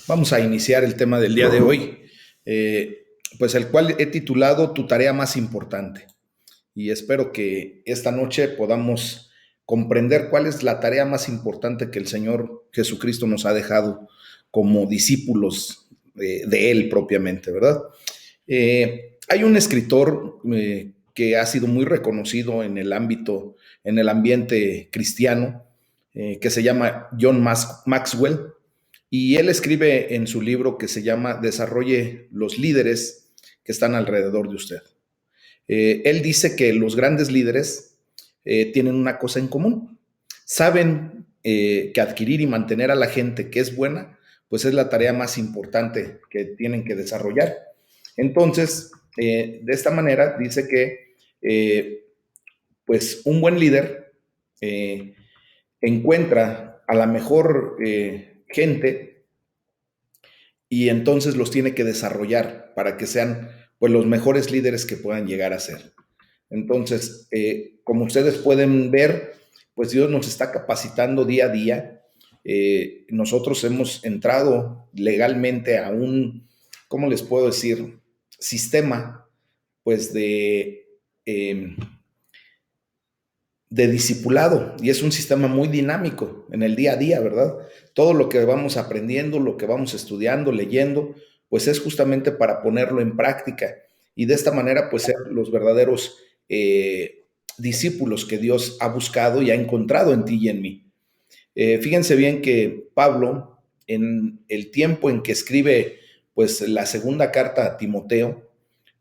Vamos a iniciar el tema del día de hoy, pues el cual he titulado Tu tarea más importante. Y espero que esta noche podamos comprender cuál es la tarea más importante que el Señor Jesucristo nos ha dejado como discípulos de Él propiamente, ¿verdad? Hay un escritor que ha sido muy reconocido en el ámbito, en el ambiente cristiano, que se llama Maxwell, y él escribe en su libro que se llama Desarrolle los líderes que están alrededor de usted. Él dice que los grandes líderes tienen una cosa en común. Saben que adquirir y mantener a la gente que es buena, pues es la tarea más importante que tienen que desarrollar. Entonces, de esta manera, dice que pues un buen líder eh, encuentra a la mejor gente y entonces los tiene que desarrollar para que sean pues los mejores líderes que puedan llegar a ser. Entonces, como ustedes pueden ver, pues Dios nos está capacitando día a día. Nosotros hemos entrado legalmente a un, ¿cómo les puedo decir? Sistema, pues de discipulado, y es un sistema muy dinámico en el día a día, ¿verdad? Todo lo que vamos aprendiendo, lo que vamos estudiando, leyendo, pues es justamente para ponerlo en práctica y de esta manera pues ser los verdaderos discípulos que Dios ha buscado y ha encontrado en ti y en mí. Fíjense bien que Pablo, en el tiempo en que escribe pues la segunda carta a Timoteo,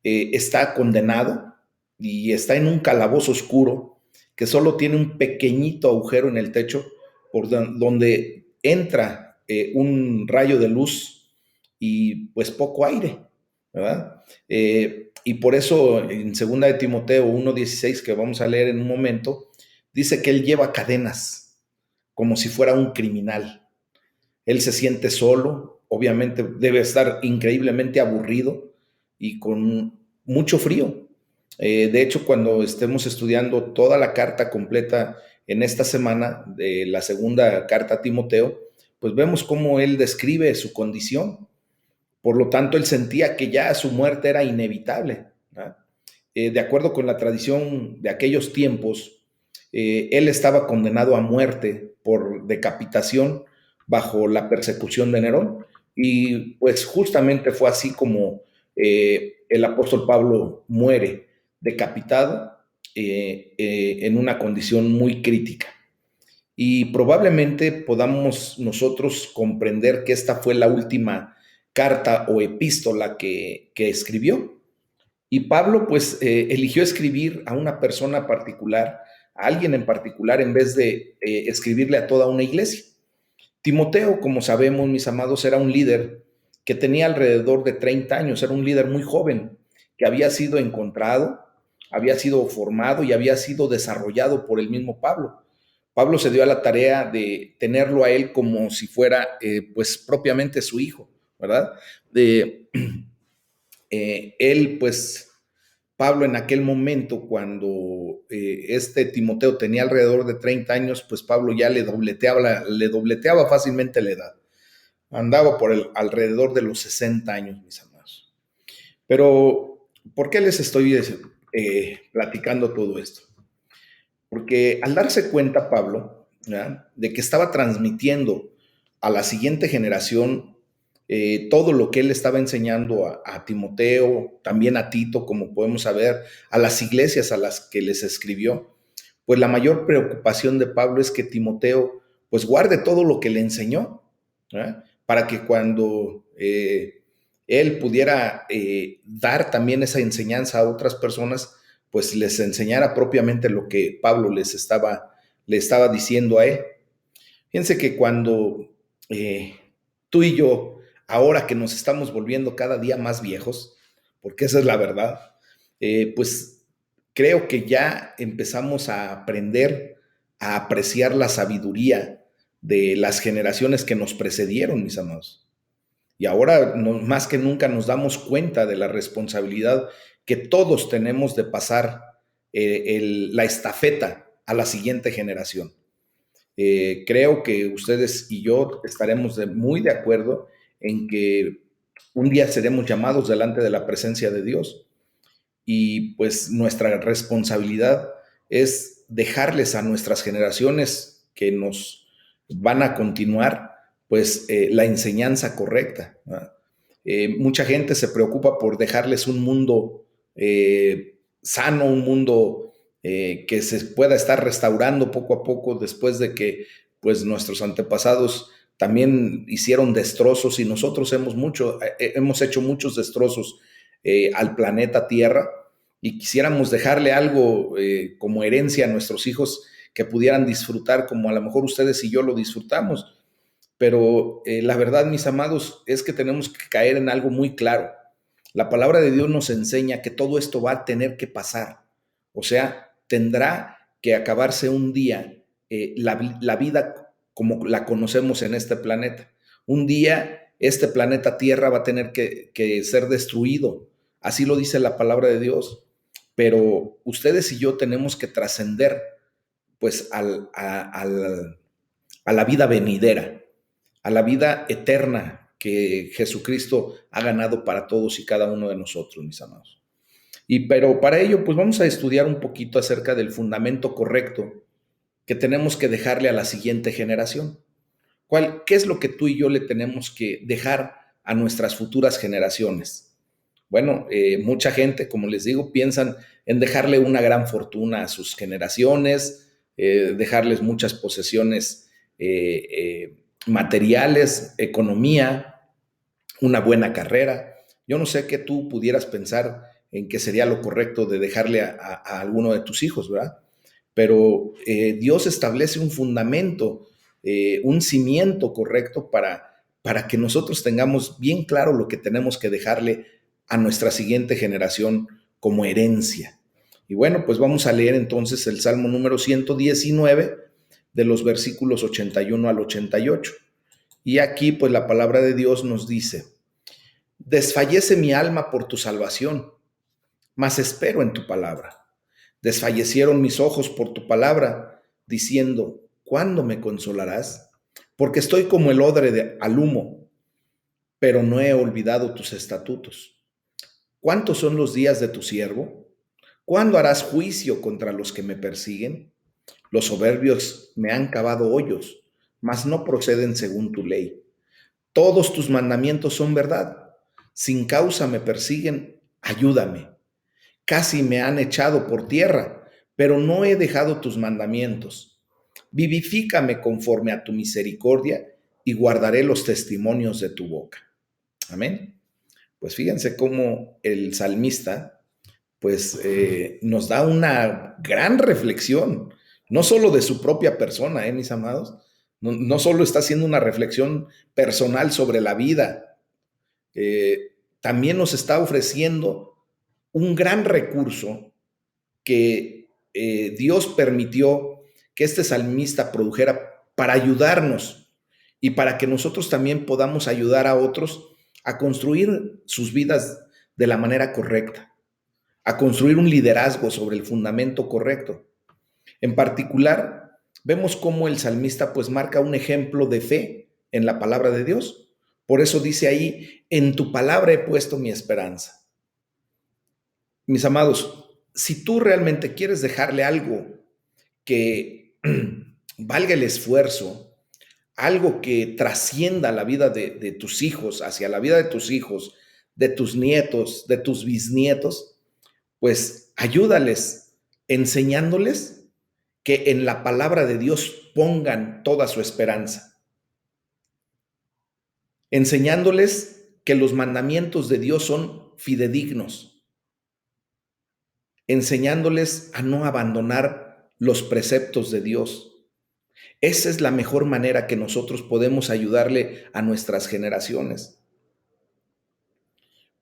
está condenado y está en un calabozo oscuro que solo tiene un pequeñito agujero en el techo por donde entra un rayo de luz y pues poco aire, ¿verdad? Y por eso en segunda de Timoteo 1:16, que vamos a leer en un momento, dice que él lleva cadenas como si fuera un criminal. Él se siente solo, obviamente debe estar increíblemente aburrido y con mucho frío. De hecho, cuando estemos estudiando toda la carta completa en esta semana de la segunda carta a Timoteo, pues vemos cómo él describe su condición. Por lo tanto, él sentía que ya su muerte era inevitable, ¿no? De acuerdo con la tradición de aquellos tiempos, él estaba condenado a muerte por decapitación bajo la persecución de Nerón. Y pues justamente fue así como el apóstol Pablo muere decapitado en una condición muy crítica. Y probablemente podamos nosotros comprender que esta fue la última carta o epístola que escribió. Y Pablo pues eligió escribir a una persona particular, a alguien en particular, en vez de escribirle a toda una iglesia. Timoteo, como sabemos, mis amados, era un líder que tenía alrededor de 30 años, era un líder muy joven, que había sido encontrado, había sido formado y había sido desarrollado por el mismo Pablo. Pablo se dio a la tarea de tenerlo a él como si fuera, pues, propiamente su hijo, ¿verdad? De, él, pues, Pablo en aquel momento, cuando este Timoteo tenía alrededor de 30 años, pues Pablo ya le dobleteaba fácilmente la edad. Andaba por alrededor de los 60 años, mis amados. Pero, ¿por qué les estoy platicando todo esto? Porque al darse cuenta Pablo, ¿ya?, de que estaba transmitiendo a la siguiente generación todo lo que él estaba enseñando a Timoteo, también a Tito, como podemos saber, a las iglesias a las que les escribió, pues la mayor preocupación de Pablo es que Timoteo pues guarde todo lo que le enseñó, ¿eh?, para que cuando él pudiera dar también esa enseñanza a otras personas, pues les enseñara propiamente lo que Pablo le estaba diciendo a él. Fíjense que cuando tú y yo, ahora que nos estamos volviendo cada día más viejos, porque esa es la verdad, pues creo que ya empezamos a aprender a apreciar la sabiduría de las generaciones que nos precedieron, mis amados. Y ahora más que nunca nos damos cuenta de la responsabilidad que todos tenemos de pasar la estafeta a la siguiente generación. Creo que ustedes y yo estaremos muy de acuerdo en que un día seremos llamados delante de la presencia de Dios y pues nuestra responsabilidad es dejarles a nuestras generaciones que nos van a continuar pues la enseñanza correcta, ¿verdad? Mucha gente se preocupa por dejarles un mundo sano, un mundo que se pueda estar restaurando poco a poco después de que pues nuestros antepasados también hicieron destrozos y nosotros hemos hecho muchos destrozos al planeta Tierra y quisiéramos dejarle algo como herencia a nuestros hijos que pudieran disfrutar como a lo mejor ustedes y yo lo disfrutamos. Pero la verdad, mis amados, es que tenemos que caer en algo muy claro. La palabra de Dios nos enseña que todo esto va a tener que pasar. O sea, tendrá que acabarse un día la vida como la conocemos en este planeta. Un día este planeta Tierra va a tener que ser destruido. Así lo dice la palabra de Dios. Pero ustedes y yo tenemos que trascender pues a la vida venidera, a la vida eterna que Jesucristo ha ganado para todos y cada uno de nosotros, mis amados. Pero para ello, pues vamos a estudiar un poquito acerca del fundamento correcto que tenemos que dejarle a la siguiente generación. ¿Qué es lo que tú y yo le tenemos que dejar a nuestras futuras generaciones? Bueno, mucha gente, como les digo, piensan en dejarle una gran fortuna a sus generaciones, dejarles muchas posesiones materiales, economía, una buena carrera. Yo no sé qué tú pudieras pensar en qué sería lo correcto de dejarle a alguno de tus hijos, ¿verdad? Pero Dios establece un fundamento, un cimiento correcto para que nosotros tengamos bien claro lo que tenemos que dejarle a nuestra siguiente generación como herencia. Y bueno, pues vamos a leer entonces el Salmo número 119 de los versículos 81 al 88. Y aquí pues la palabra de Dios nos dice, desfallece mi alma por tu salvación, mas espero en tu palabra. Desfallecieron mis ojos por tu palabra, diciendo, ¿cuándo me consolarás? Porque estoy como el odre al humo, pero no he olvidado tus estatutos. ¿Cuántos son los días de tu siervo? ¿Cuándo harás juicio contra los que me persiguen? Los soberbios me han cavado hoyos, mas no proceden según tu ley. Todos tus mandamientos son verdad. Sin causa me persiguen, ayúdame. Casi me han echado por tierra, pero no he dejado tus mandamientos. Vivifícame conforme a tu misericordia y guardaré los testimonios de tu boca. Amén. Pues fíjense cómo el salmista pues nos da una gran reflexión, no solo de su propia persona, mis amados, no solo está haciendo una reflexión personal sobre la vida, también nos está ofreciendo un gran recurso que Dios permitió que este salmista produjera para ayudarnos y para que nosotros también podamos ayudar a otros a construir sus vidas de la manera correcta, a construir un liderazgo sobre el fundamento correcto. En particular, vemos cómo el salmista pues marca un ejemplo de fe en la palabra de Dios. Por eso dice ahí, en tu palabra he puesto mi esperanza. Mis amados, si tú realmente quieres dejarle algo que valga el esfuerzo, algo que trascienda la vida de tus hijos, hacia la vida de tus hijos, de tus nietos, de tus bisnietos, pues ayúdales enseñándoles que en la palabra de Dios pongan toda su esperanza, enseñándoles que los mandamientos de Dios son fidedignos, enseñándoles a no abandonar los preceptos de Dios. Esa es la mejor manera que nosotros podemos ayudarle a nuestras generaciones.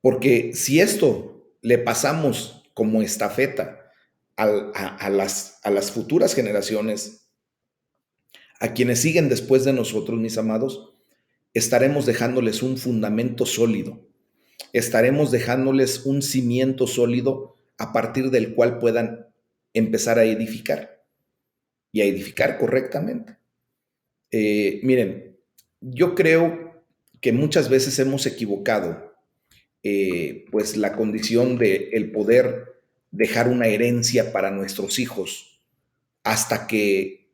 Porque si esto le pasamos como estafeta a las futuras generaciones, a quienes siguen después de nosotros, mis amados, estaremos dejándoles un fundamento sólido, estaremos dejándoles un cimiento sólido a partir del cual puedan empezar a edificar y a edificar correctamente. Miren, yo creo que muchas veces hemos equivocado pues la condición de el poder dejar una herencia para nuestros hijos hasta que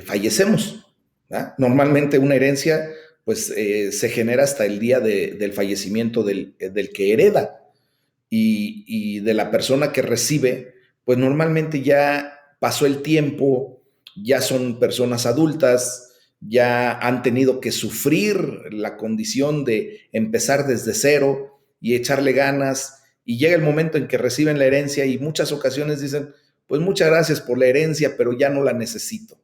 fallecemos, ¿verdad? Normalmente una herencia pues se genera hasta el día del fallecimiento del que hereda y de la persona que recibe, pues normalmente ya pasó el tiempo, ya son personas adultas, ya han tenido que sufrir la condición de empezar desde cero y echarle ganas, y llega el momento en que reciben la herencia y muchas ocasiones dicen, pues muchas gracias por la herencia, pero ya no la necesito.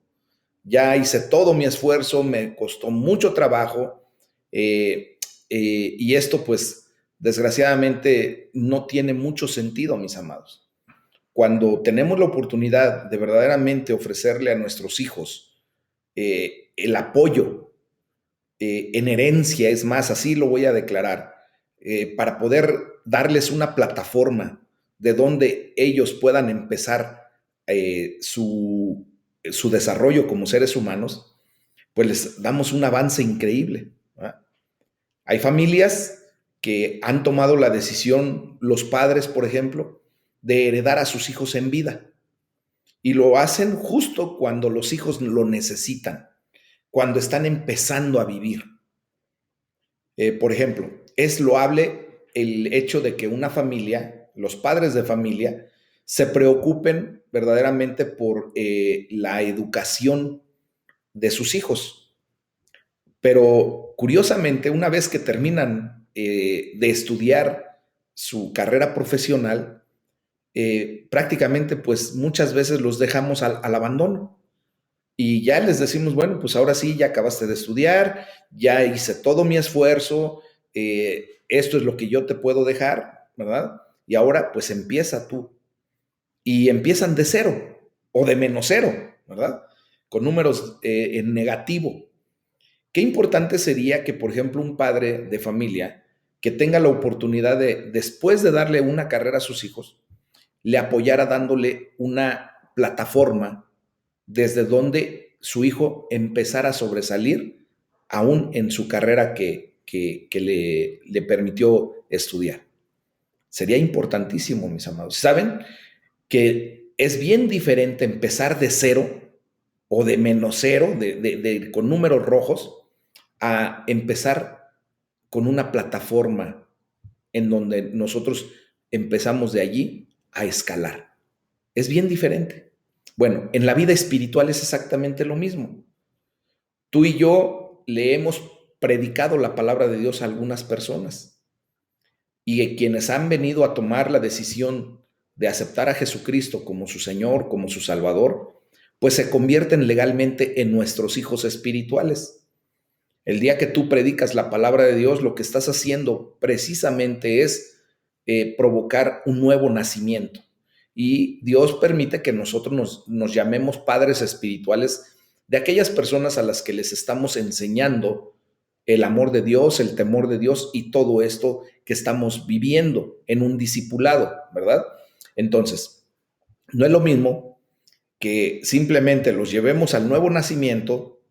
Ya hice todo mi esfuerzo, me costó mucho trabajo, y esto pues desgraciadamente no tiene mucho sentido, mis amados. Cuando tenemos la oportunidad de verdaderamente ofrecerle a nuestros hijos el apoyo en herencia, es más, así lo voy a declarar, para poder darles una plataforma de donde ellos puedan empezar su desarrollo como seres humanos, pues les damos un avance increíble, ¿verdad? Hay familias que han tomado la decisión, los padres, por ejemplo, de heredar a sus hijos en vida. Y lo hacen justo cuando los hijos lo necesitan, cuando están empezando a vivir. Por ejemplo, es loable el hecho de que una familia, los padres de familia, se preocupen verdaderamente por la educación de sus hijos. Pero curiosamente, una vez que terminan de estudiar su carrera profesional, prácticamente pues muchas veces los dejamos al abandono. Y ya les decimos, bueno, pues ahora sí, ya acabaste de estudiar, ya hice todo mi esfuerzo, esto es lo que yo te puedo dejar, ¿verdad? Y ahora pues empieza tú. Y empiezan de cero o de menos cero, ¿verdad? Con números en negativo. Qué importante sería que, por ejemplo, un padre de familia que tenga la oportunidad de, después de darle una carrera a sus hijos, le apoyara dándole una plataforma desde donde su hijo empezara a sobresalir aún en su carrera que le permitió estudiar. Sería importantísimo, mis amados. ¿Saben que es bien diferente empezar de cero o de menos cero, con números rojos, a empezar con una plataforma en donde nosotros empezamos de allí a escalar? Es bien diferente. Bueno, en la vida espiritual es exactamente lo mismo. Tú y yo le hemos predicado la palabra de Dios a algunas personas y quienes han venido a tomar la decisión de aceptar a Jesucristo como su Señor, como su Salvador, pues se convierten legalmente en nuestros hijos espirituales. El día que tú predicas la palabra de Dios, lo que estás haciendo precisamente es provocar un nuevo nacimiento. Y Dios permite que nosotros nos llamemos padres espirituales de aquellas personas a las que les estamos enseñando el amor de Dios, el temor de Dios y todo esto que estamos viviendo en un discipulado, ¿verdad? Entonces, no es lo mismo que simplemente los llevemos al nuevo nacimiento,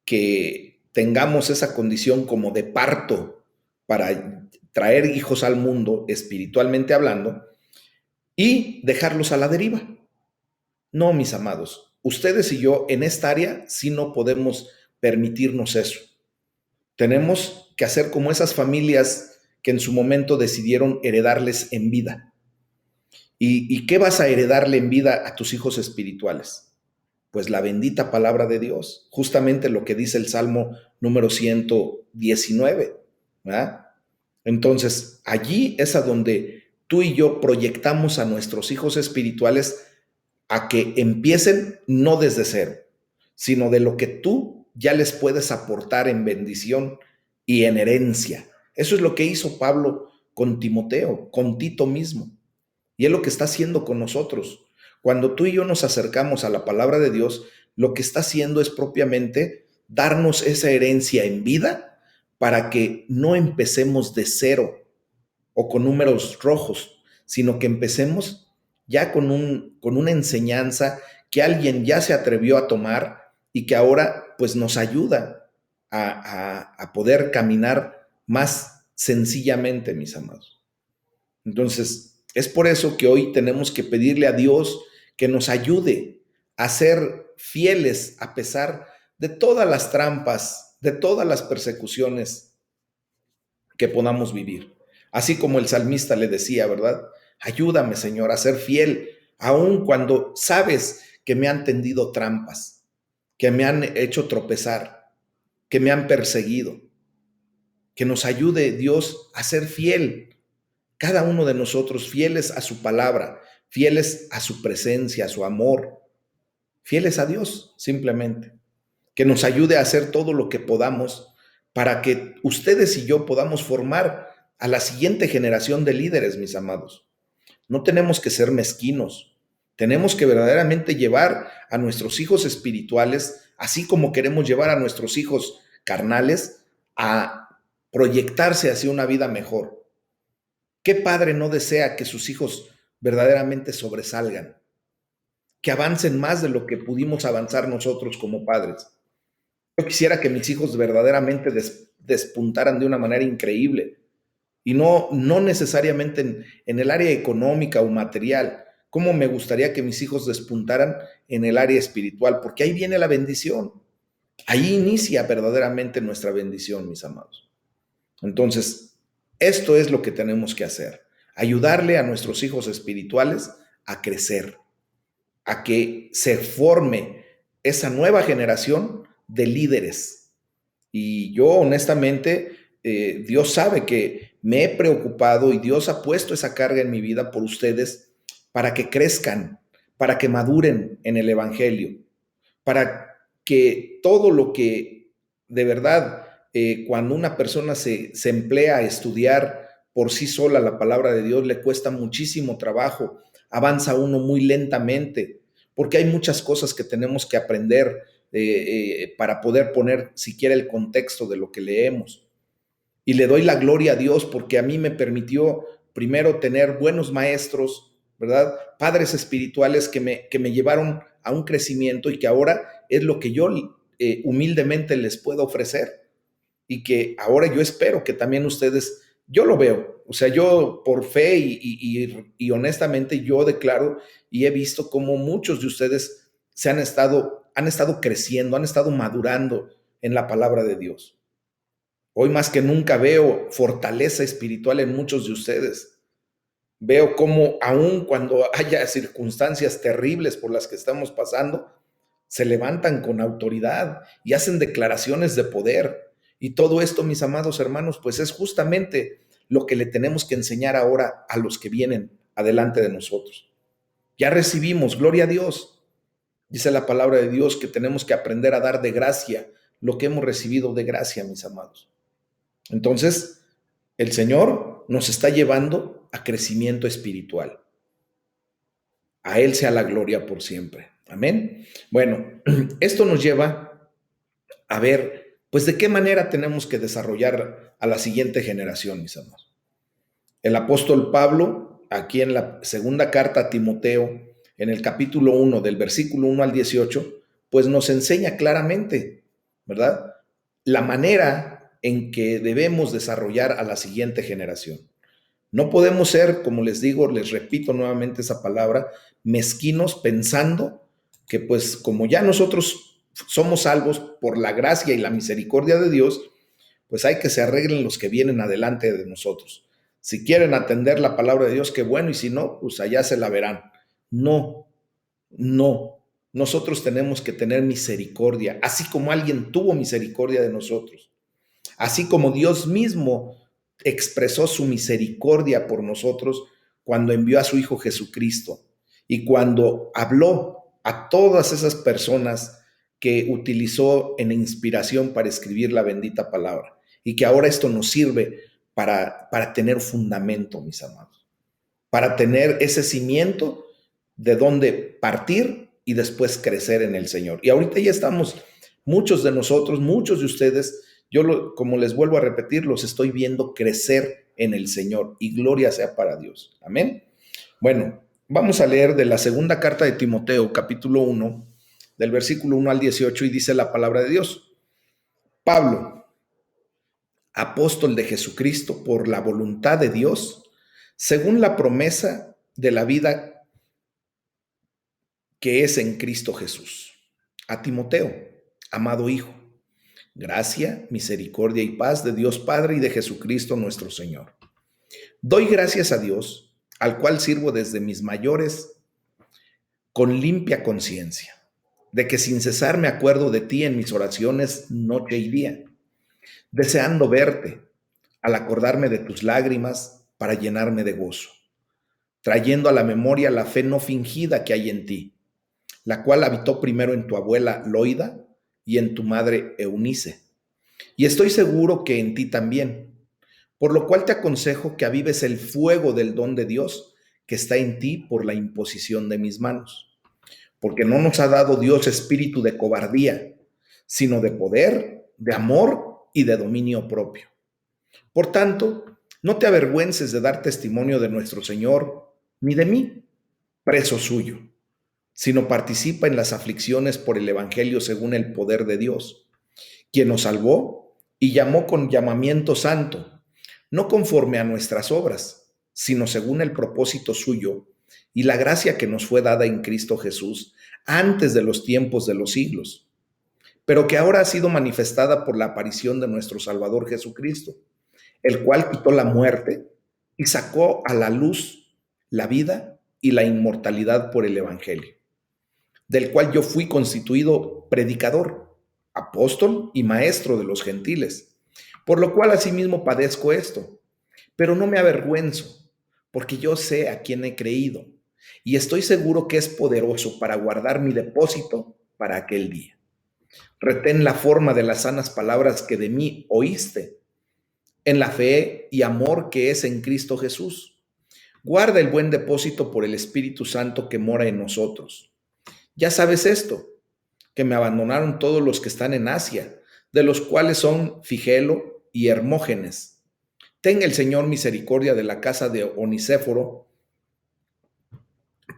que tengamos esa condición como de parto para traer hijos al mundo, espiritualmente hablando, y dejarlos a la deriva. No, mis amados, ustedes y yo en esta área sí no podemos permitirnos eso. Tenemos que hacer como esas familias que en su momento decidieron heredarles en vida. ¿Y qué vas a heredarle en vida a tus hijos espirituales? Pues la bendita palabra de Dios, justamente lo que dice el Salmo número 119, ¿verdad? Entonces, allí es a donde tú y yo proyectamos a nuestros hijos espirituales a que empiecen no desde cero, sino de lo que tú ya les puedes aportar en bendición y en herencia. Eso es lo que hizo Pablo con Timoteo, con Tito mismo. Y es lo que está haciendo con nosotros. Cuando tú y yo nos acercamos a la palabra de Dios, lo que está haciendo es propiamente darnos esa herencia en vida para que no empecemos de cero o con números rojos, sino que empecemos ya con una enseñanza que alguien ya se atrevió a tomar y que ahora pues nos ayuda a poder caminar más sencillamente, mis amados. Entonces, es por eso que hoy tenemos que pedirle a Dios que nos ayude a ser fieles a pesar de todas las trampas, de todas las persecuciones que podamos vivir. Así como el salmista le decía, ¿verdad? Ayúdame, Señor, a ser fiel, aun cuando sabes que me han tendido trampas, que me han hecho tropezar, que me han perseguido. Que nos ayude Dios a ser fiel, cada uno de nosotros, fieles a su palabra, fieles a su presencia, a su amor, fieles a Dios simplemente. Que nos ayude a hacer todo lo que podamos para que ustedes y yo podamos formar a la siguiente generación de líderes, mis amados. No tenemos que ser mezquinos, tenemos que verdaderamente llevar a nuestros hijos espirituales, así como queremos llevar a nuestros hijos carnales, a proyectarse hacia una vida mejor. ¿Qué padre no desea que sus hijos verdaderamente sobresalgan, que avancen más de lo que pudimos avanzar nosotros como padres? Yo quisiera que mis hijos verdaderamente despuntaran de una manera increíble y no necesariamente en el área económica o material. Como me gustaría que mis hijos despuntaran en el área espiritual, porque ahí viene la bendición. Ahí inicia verdaderamente nuestra bendición, mis amados. Entonces, esto es lo que tenemos que hacer. Ayudarle a nuestros hijos espirituales a crecer, a que se forme esa nueva generación de líderes. Y yo honestamente, Dios sabe que me he preocupado y Dios ha puesto esa carga en mi vida por ustedes para que crezcan, para que maduren en el Evangelio, para que todo lo que de verdad, cuando una persona se emplea a estudiar por sí sola la palabra de Dios, le cuesta muchísimo trabajo, avanza uno muy lentamente, porque hay muchas cosas que tenemos que aprender para poder poner siquiera el contexto de lo que leemos. Y le doy la gloria a Dios porque a mí me permitió primero tener buenos maestros, ¿verdad? Padres espirituales que me llevaron a un crecimiento y que ahora es lo que yo humildemente les puedo ofrecer. Y que ahora yo espero que también ustedes, yo lo veo, o sea, yo por fe y honestamente yo declaro y he visto cómo muchos de ustedes han estado creciendo, han estado madurando en la palabra de Dios. Hoy más que nunca veo fortaleza espiritual en muchos de ustedes. Veo cómo aun cuando haya circunstancias terribles por las que estamos pasando, se levantan con autoridad y hacen declaraciones de poder. Y todo esto, mis amados hermanos, pues es justamente lo que le tenemos que enseñar ahora a los que vienen adelante de nosotros. Ya recibimos, gloria a Dios. Dice la palabra de Dios que tenemos que aprender a dar de gracia lo que hemos recibido de gracia, mis amados. Entonces, el Señor nos está llevando a crecimiento espiritual. A Él sea la gloria por siempre. Amén. Bueno, esto nos lleva a ver, pues, de qué manera tenemos que desarrollar a la siguiente generación, mis amados. El apóstol Pablo, aquí en la segunda carta a Timoteo, en el capítulo 1, del versículo 1 al 18, pues nos enseña claramente, ¿verdad? La manera en que debemos desarrollar a la siguiente generación. No podemos ser, como les digo, les repito nuevamente esa palabra, mezquinos pensando que pues como ya nosotros somos salvos por la gracia y la misericordia de Dios, pues hay que se arreglen los que vienen adelante de nosotros. Si quieren atender la palabra de Dios, qué bueno, y si no, pues allá se la verán. No, no. Nosotros tenemos que tener misericordia, así como alguien tuvo misericordia de nosotros. Así como Dios mismo expresó su misericordia por nosotros cuando envió a su Hijo Jesucristo y cuando habló a todas esas personas que utilizó en inspiración para escribir la bendita palabra y que ahora esto nos sirve para tener fundamento, mis amados, para tener ese cimiento de donde partir y después crecer en el Señor. Y ahorita ya estamos, muchos de nosotros, muchos de ustedes, como les vuelvo a repetir, los estoy viendo crecer en el Señor y gloria sea para Dios. Amén. Bueno, vamos a leer de la segunda carta de Timoteo, capítulo 1, del versículo 1 al 18, y dice la palabra de Dios. Pablo, apóstol de Jesucristo por la voluntad de Dios, según la promesa de la vida que es en Cristo Jesús. A Timoteo, amado hijo, gracia, misericordia y paz de Dios Padre y de Jesucristo nuestro Señor. Doy gracias a Dios, al cual sirvo desde mis mayores con limpia conciencia, de que sin cesar me acuerdo de ti en mis oraciones noche y día, deseando verte, al acordarme de tus lágrimas para llenarme de gozo, trayendo a la memoria la fe no fingida que hay en ti, la cual habitó primero en tu abuela Loida y en tu madre Eunice. Y estoy seguro que en ti también, por lo cual te aconsejo que avives el fuego del don de Dios que está en ti por la imposición de mis manos. Porque no nos ha dado Dios espíritu de cobardía, sino de poder, de amor y de dominio propio. Por tanto, no te avergüences de dar testimonio de nuestro Señor, ni de mí, preso suyo, sino participa en las aflicciones por el Evangelio según el poder de Dios, quien nos salvó y llamó con llamamiento santo, no conforme a nuestras obras, sino según el propósito suyo y la gracia que nos fue dada en Cristo Jesús antes de los tiempos de los siglos, pero que ahora ha sido manifestada por la aparición de nuestro Salvador Jesucristo, el cual quitó la muerte y sacó a la luz la vida y la inmortalidad por el Evangelio, del cual yo fui constituido predicador, apóstol y maestro de los gentiles, por lo cual asimismo padezco esto, pero no me avergüenzo, porque yo sé a quién he creído, y estoy seguro que es poderoso para guardar mi depósito para aquel día. Retén la forma de las sanas palabras que de mí oíste, en la fe y amor que es en Cristo Jesús. Guarda el buen depósito por el Espíritu Santo que mora en nosotros. Ya sabes esto, que me abandonaron todos los que están en Asia, de los cuales son Figelo y Hermógenes. Tenga el Señor misericordia de la casa de Onesíforo,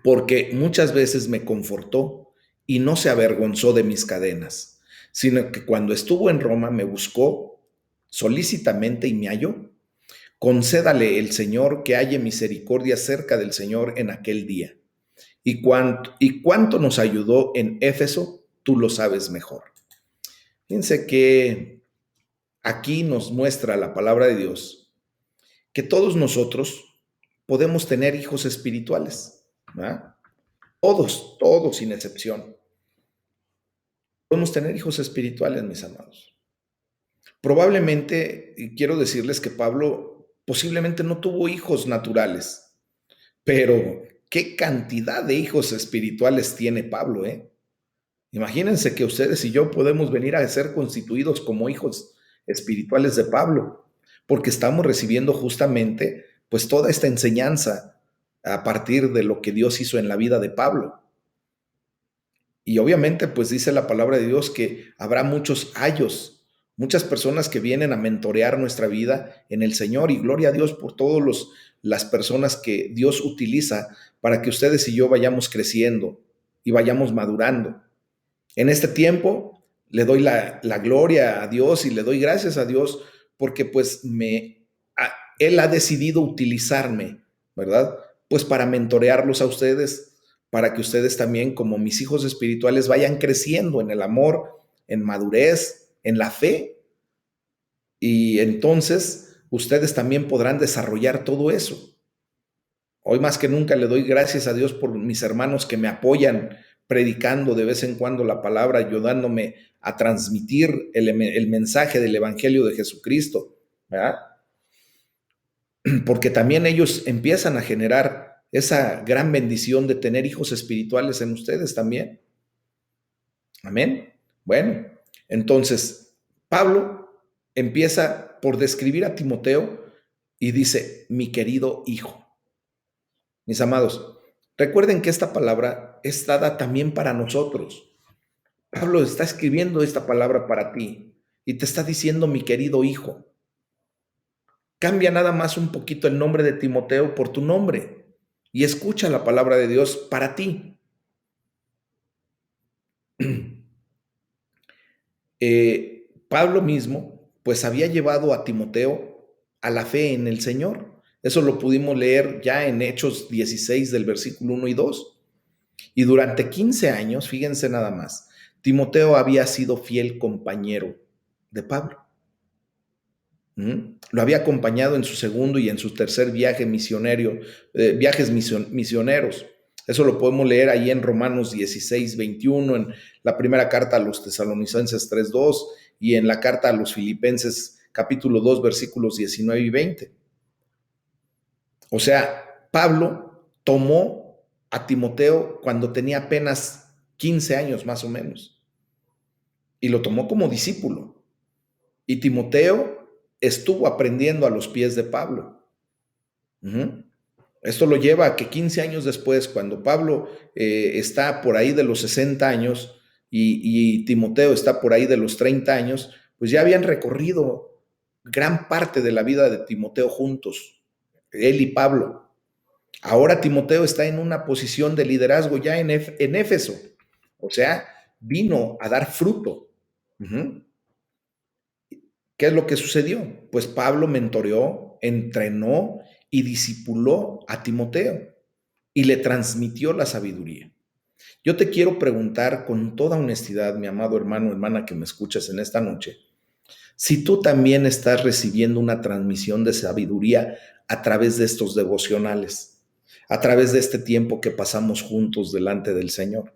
porque muchas veces me confortó y no se avergonzó de mis cadenas, sino que cuando estuvo en Roma me buscó solícitamente y me halló. Concédale el Señor que haya misericordia cerca del Señor en aquel día. Y cuánto nos ayudó en Éfeso, tú lo sabes mejor. Fíjense que aquí nos muestra la palabra de Dios que todos nosotros podemos tener hijos espirituales, ¿verdad? Todos sin excepción. Podemos tener hijos espirituales, mis amados. Probablemente, y quiero decirles que Pablo posiblemente no tuvo hijos naturales, pero qué cantidad de hijos espirituales tiene Pablo, ¿eh? Imagínense que ustedes y yo podemos venir a ser constituidos como hijos espirituales de Pablo, porque estamos recibiendo justamente pues toda esta enseñanza a partir de lo que Dios hizo en la vida de Pablo. Y obviamente pues dice la palabra de Dios que habrá muchos ayos, muchas personas que vienen a mentorear nuestra vida en el Señor, y gloria a Dios por todas las personas que Dios utiliza para que ustedes y yo vayamos creciendo y vayamos madurando. En este tiempo le doy la gloria a Dios y le doy gracias a Dios porque pues Él ha decidido utilizarme, ¿verdad? Pues para mentorearlos a ustedes, para que ustedes también como mis hijos espirituales vayan creciendo en el amor, en madurez, en la fe. Y entonces ustedes también podrán desarrollar todo eso. Hoy más que nunca le doy gracias a Dios por mis hermanos que me apoyan predicando de vez en cuando la palabra, ayudándome a transmitir el mensaje del Evangelio de Jesucristo, ¿verdad? Porque también ellos empiezan a generar esa gran bendición de tener hijos espirituales en ustedes también. Amén. Bueno, entonces Pablo empieza por describir a Timoteo y dice, mi querido hijo. Mis amados, recuerden que esta palabra es dada también para nosotros. Pablo está escribiendo esta palabra para ti y te está diciendo, mi querido hijo. Cambia nada más un poquito el nombre de Timoteo por tu nombre y escucha la palabra de Dios para ti. Pablo mismo, pues había llevado a Timoteo a la fe en el Señor. Eso lo pudimos leer ya en Hechos 16 del versículo 1 y 2. Y durante 15 años, fíjense nada más, Timoteo había sido fiel compañero de Pablo. Lo había acompañado en su segundo y en su tercer viaje misionero, misioneros. Eso lo podemos leer ahí en Romanos 16, 21, en la primera carta a los Tesalonicenses 3:2 y en la carta a los Filipenses capítulo 2, versículos 19 y 20. O sea, Pablo tomó a Timoteo cuando tenía apenas 15 años más o menos y lo tomó como discípulo. Y Timoteo estuvo aprendiendo a los pies de Pablo. Esto lo lleva a que 15 años después, cuando Pablo está por ahí de los 60 años y Timoteo está por ahí de los 30 años, pues ya habían recorrido gran parte de la vida de Timoteo juntos, él y Pablo. Ahora Timoteo está en una posición de liderazgo ya en Éfeso, o sea, vino a dar fruto. ¿Qué es lo que sucedió? Pues Pablo mentoreó, entrenó y discipuló a Timoteo y le transmitió la sabiduría. Yo te quiero preguntar con toda honestidad, mi amado hermano, hermana que me escuchas en esta noche, si tú también estás recibiendo una transmisión de sabiduría a través de estos devocionales, a través de este tiempo que pasamos juntos delante del Señor.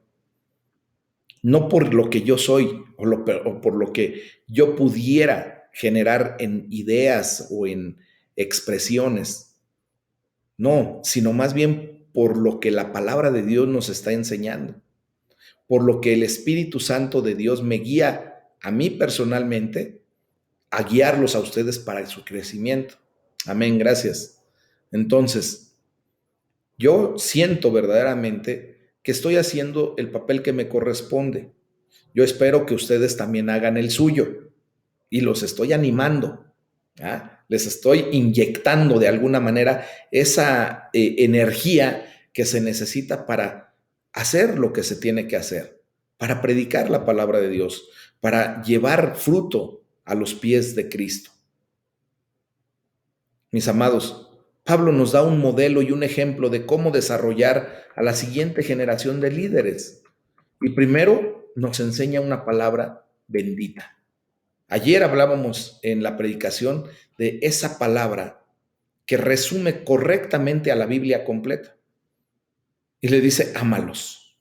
No por lo que yo soy o por lo que yo pudiera generar en ideas o en expresiones, no, sino más bien por lo que la palabra de Dios nos está enseñando, por lo que el Espíritu Santo de Dios me guía a mí personalmente a guiarlos a ustedes para su crecimiento. Amén, gracias. Entonces, yo siento verdaderamente que estoy haciendo el papel que me corresponde. Yo espero que ustedes también hagan el suyo y los estoy animando. Les estoy inyectando de alguna manera esa energía que se necesita para hacer lo que se tiene que hacer, para predicar la palabra de Dios, para llevar fruto a los pies de Cristo. Mis amados, Pablo nos da un modelo y un ejemplo de cómo desarrollar a la siguiente generación de líderes. Y primero nos enseña una palabra bendita. Ayer hablábamos en la predicación de esa palabra que resume correctamente a la Biblia completa. Y le dice, ámalos,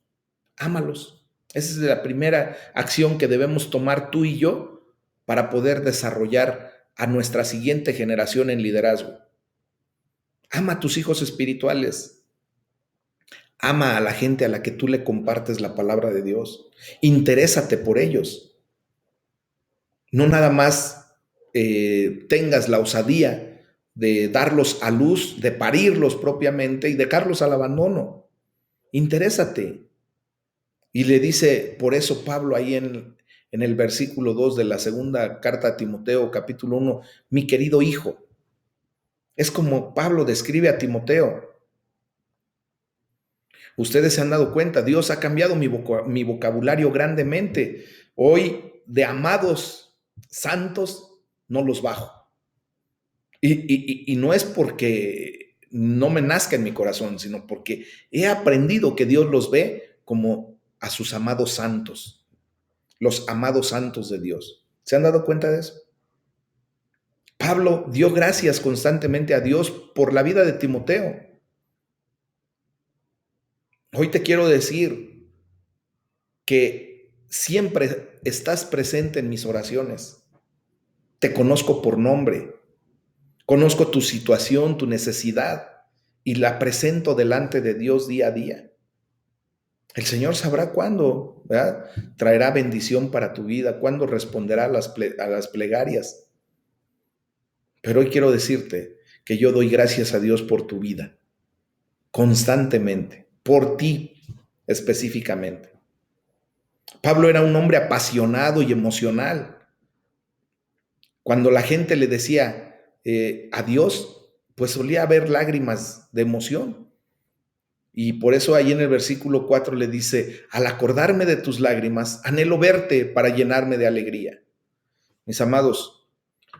ámalos. Esa es la primera acción que debemos tomar tú y yo para poder desarrollar a nuestra siguiente generación en liderazgo. Ama a tus hijos espirituales. Ama a la gente a la que tú le compartes la palabra de Dios. Interésate por ellos. No nada más tengas la osadía de darlos a luz, de parirlos propiamente y dejarlos al abandono. Interésate. Y le dice, por eso Pablo ahí en el versículo 2 de la segunda carta a Timoteo, capítulo 1, mi querido hijo. Es como Pablo describe a Timoteo. Ustedes se han dado cuenta, Dios ha cambiado mi vocabulario grandemente. Hoy de amados santos no los bajo. Y no es porque no me nazca en mi corazón, sino porque he aprendido que Dios los ve como a sus amados santos, los amados santos de Dios. ¿Se han dado cuenta de eso? Pablo dio gracias constantemente a Dios por la vida de Timoteo. Hoy te quiero decir que siempre estás presente en mis oraciones. Te conozco por nombre, conozco tu situación, tu necesidad y la presento delante de Dios día a día. El Señor sabrá cuándo, ¿verdad? Traerá bendición para tu vida, cuándo responderá a las plegarias. Pero hoy quiero decirte que yo doy gracias a Dios por tu vida, constantemente, por ti específicamente. Pablo era un hombre apasionado y emocional. Cuando la gente le decía adiós, pues solía haber lágrimas de emoción. Y por eso ahí en el versículo 4 le dice, al acordarme de tus lágrimas, anhelo verte para llenarme de alegría. Mis amados,